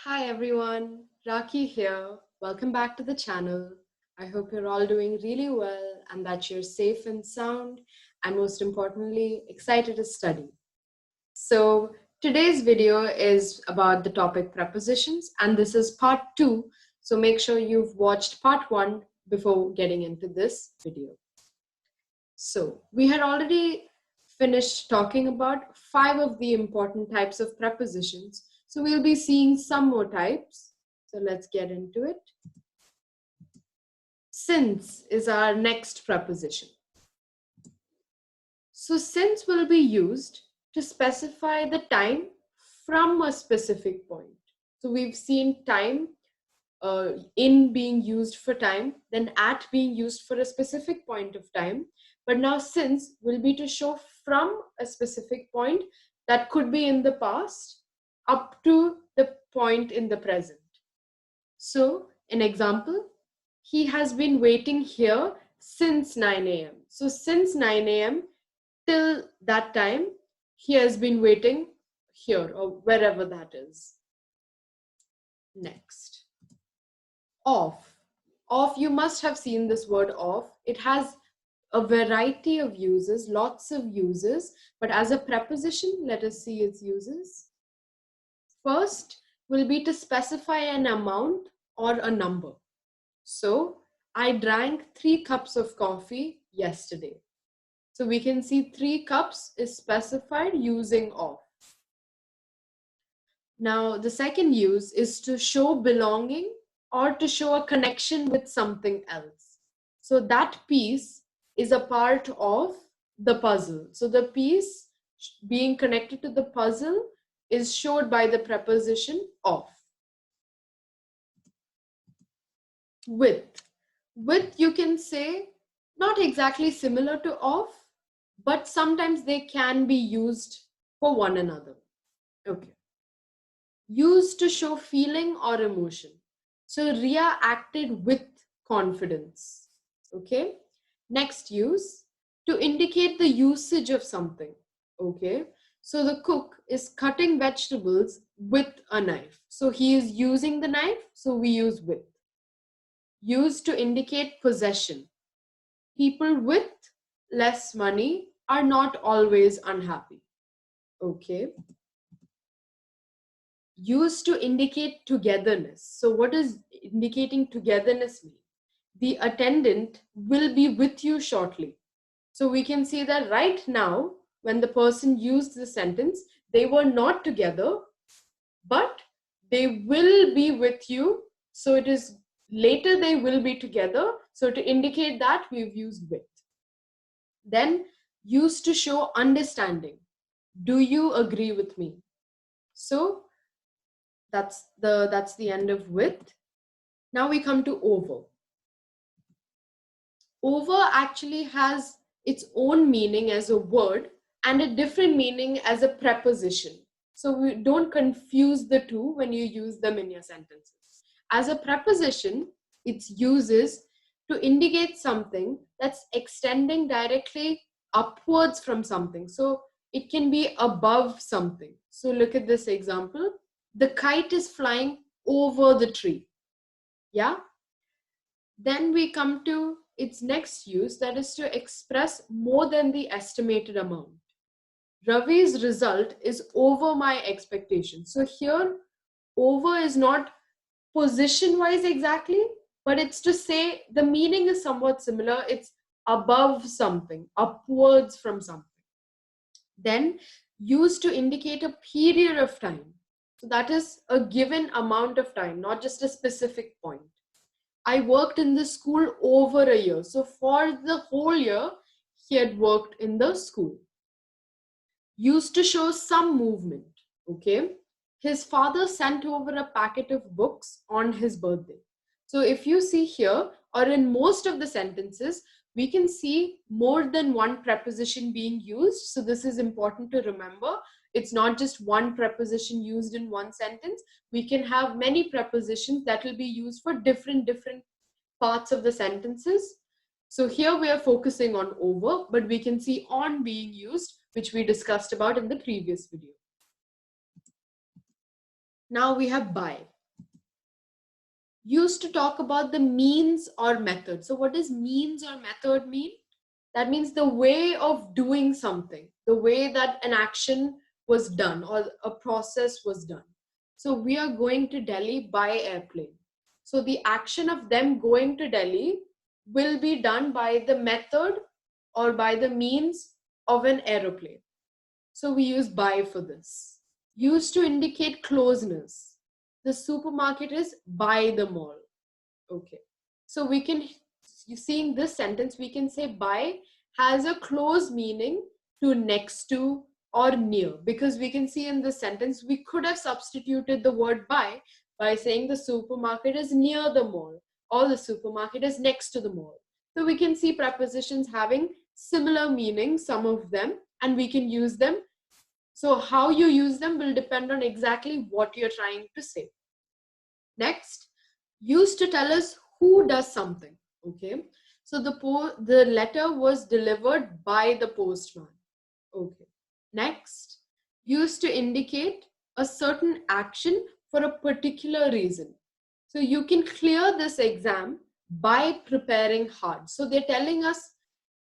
Hi everyone, Rakhy here. Welcome back to the channel. I hope you're all doing really well and that you're safe and sound, and most importantly, excited to study. So today's video is about the topic prepositions, and this is part 2. So make sure you've watched part 1 before getting into this video. So we had already finished talking about 5 of the important types of prepositions. So we'll be seeing some more types. So let's get into it. Since is our next preposition. So since will be used to specify the time from a specific point. So we've seen time in being used for time, then at being used for a specific point of time. But now since will be to show from a specific point that could be in the past up to the point in the present. So an example, he has been waiting here since 9 a.m. So since 9 a.m. till that time, he has been waiting here or wherever that is. Next. Off. Off, you must have seen this word off. It has a variety of uses, lots of uses, but as a preposition, let us see its uses. First will be to specify an amount or a number. So, I drank 3 cups of coffee yesterday. So we can see 3 cups is specified using off. Now, the second use is to show belonging or to show a connection with something else. So that piece is a part of the puzzle. So the piece being connected to the puzzle is showed by the preposition of. With. With, you can say, not exactly similar to of, but sometimes they can be used for one another. Okay. Used to show feeling or emotion. So Ria acted with confidence. Okay. Next use, to indicate the usage of something. Okay. So the cook is cutting vegetables with a knife. So he is using the knife. So we use with. Used to indicate possession. People with less money are not always unhappy. Okay. Used to indicate togetherness. So what does indicating togetherness mean? The attendant will be with you shortly. So we can see that right now, when the person used the sentence, they were not together, but they will be with you. So it is later they will be together. So to indicate that, we've used with. Then used to show understanding. Do you agree with me? So that's the end of with. Now we come to over. Over actually has its own meaning as a word and a different meaning as a preposition. So we don't confuse the two when you use them in your sentences. As a preposition, its uses to indicate something that's extending directly upwards from something. So it can be above something. So look at this example. The kite is flying over the tree. Yeah. Then we come to its next use, that is to express more than the estimated amount. Ravi's result is over my expectations. So here, over is not position-wise exactly, but it's to say the meaning is somewhat similar. It's above something, upwards from something. Then used to indicate a period of time. So that is a given amount of time, not just a specific point. I worked in the school over a year. So for the whole year, he had worked in the school. Used to show some movement. Okay. His father sent over a packet of books on his birthday. So if you see here, or in most of the sentences, we can see more than one preposition being used. So this is important to remember. It's not just one preposition used in one sentence. We can have many prepositions that will be used for different parts of the sentences. So here we are focusing on over, but we can see on being used, which we discussed about in the previous video. Now we have by. Used to talk about the means or method. So what does means or method mean? That means the way of doing something, the way that an action was done or a process was done. So we are going to Delhi by airplane. So the action of them going to Delhi will be done by the method or by the means of an aeroplane. So we use by for this. Used to indicate closeness. The supermarket is by the mall. Okay. So we can, you see in this sentence, we can say by has a close meaning to next to or near, because we can see in this sentence, we could have substituted the word by saying the supermarket is near the mall or the supermarket is next to the mall. So we can see prepositions having similar meaning, some of them, and we can use them. So how you use them will depend on exactly what you're trying to say. Next, used to tell us who does something. Okay, so the letter was delivered by the postman. Okay, next, used to indicate a certain action for a particular reason. So you can clear this exam by preparing hard. So they're telling us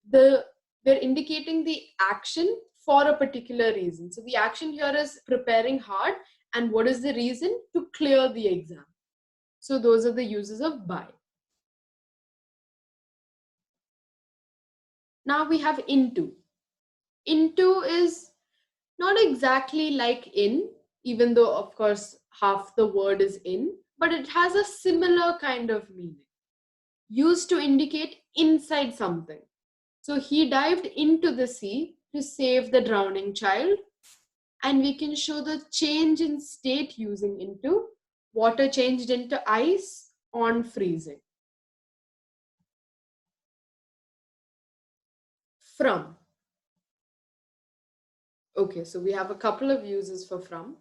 they're indicating the action for a particular reason. So the action here is preparing hard, and what is the reason? To clear the exam. So those are the uses of by. Now we have into. Into is not exactly like in, even though of course half the word is in, but it has a similar kind of meaning. Used to indicate inside something. So he dived into the sea to save the drowning child. And we can show the change in state using into. Water changed into ice on freezing. From. Okay, so we have a couple of uses for from.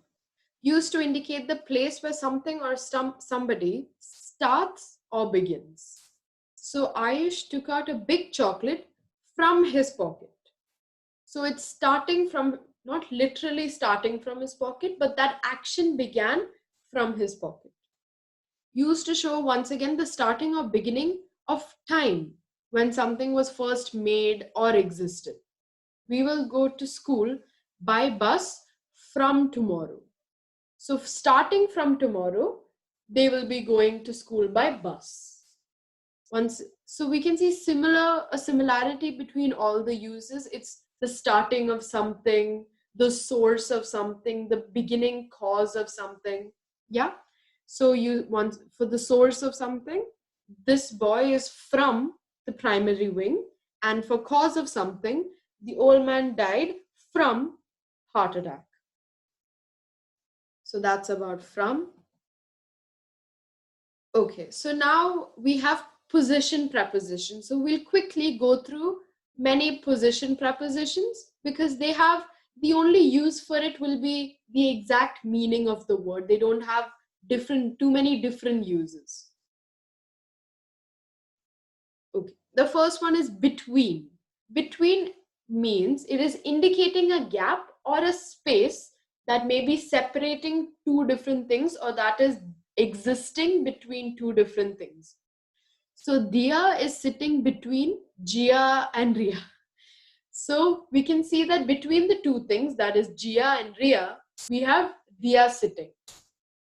Used to indicate the place where something or somebody starts or begins. So Ayush took out a big chocolate from his pocket. So it's starting from, not literally starting from his pocket, but that action began from his pocket. Used to show once again the starting or beginning of time when something was first made or existed. We will go to school by bus from tomorrow. So starting from tomorrow, they will be going to school by bus. So we can see a similarity between all the uses. It's the starting of something, the source of something, the beginning cause of something. Yeah. So you want for the source of something, this boy is from the primary wing, and for cause of something, the old man died from heart attack. So that's about from. Okay, so now we have position prepositions. So we'll quickly go through many position prepositions because they have, the only use for it will be the exact meaning of the word. They don't have too many different uses. Okay, the first one is between. Between means it is indicating a gap or a space that may be separating two different things, or that is existing between two different things. So Dia is sitting between Jia and Ria. So we can see that between the two things, that is Jia and Ria, we have Dia sitting.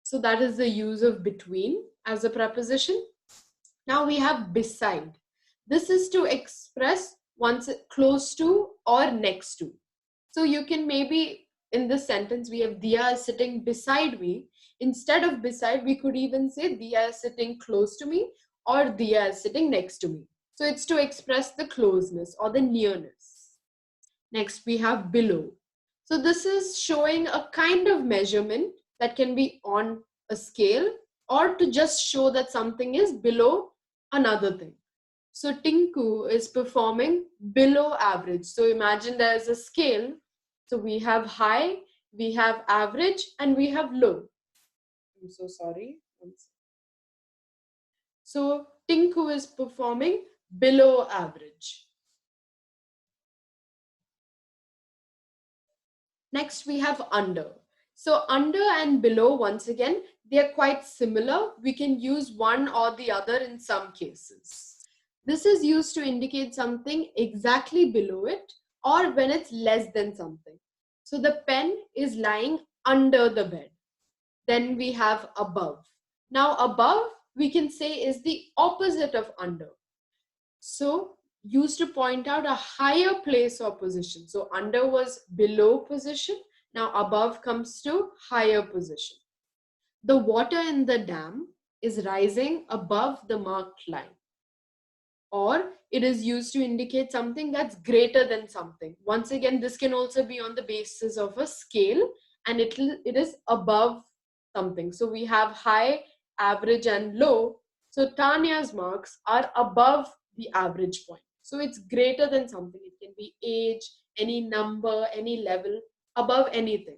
So that is the use of between as a preposition. Now we have beside. This is to express once close to or next to. So you can maybe, in this sentence, we have Dia is sitting beside me. Instead of beside, we could even say Dia is sitting close to me or Dia is sitting next to me. So it's to express the closeness or the nearness. Next, we have below. So this is showing a kind of measurement that can be on a scale or to just show that something is below another thing. So Tinku is performing below average. So imagine there's a scale. So we have high, we have average, and we have low. I'm so sorry. So Tinku is performing below average. Next, we have under. So under and below, once again, they are quite similar. We can use one or the other in some cases. This is used to indicate something exactly below it or when it's less than something. So the pen is lying under the bed. Then we have above. Now above we can say is the opposite of under. So used to point out a higher place or position. So under was below position. Now above comes to higher position. The water in the dam is rising above the marked line. Or it is used to indicate something that's greater than something. Once again, this can also be on the basis of a scale, and it is above something. So we have high, average, and low. So Tanya's marks are above the average point. So it's greater than something. It can be age, any number, any level, above anything.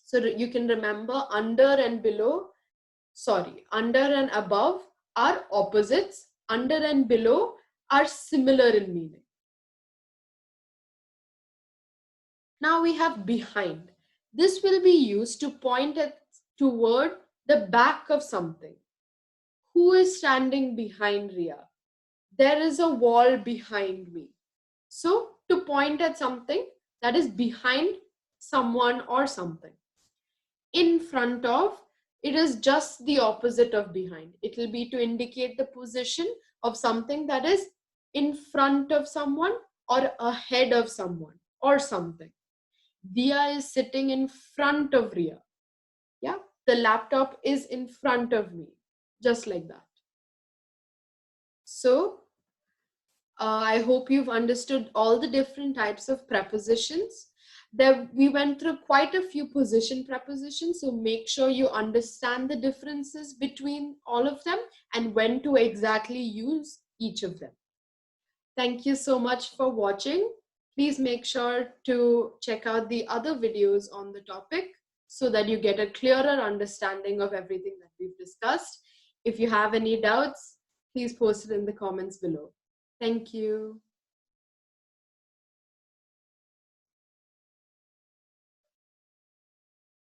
So you can remember under and below, under and above are opposites. Under and below are similar in meaning. Now we have behind. This will be used to point toward the back of something. Who is standing behind Ria? There is a wall behind me. So to point at something that is behind someone or something. In front of, it is just the opposite of behind. It will be to indicate the position of something that is in front of someone or ahead of someone or something. Dia is sitting in front of Ria. Yeah, the laptop is in front of me, just like that. So I hope you've understood all the different types of prepositions. We went through quite a few position prepositions, so make sure you understand the differences between all of them and when to exactly use each of them. Thank you so much for watching. Please make sure to check out the other videos on the topic so that you get a clearer understanding of everything that we've discussed. If you have any doubts, please post it in the comments below. Thank you.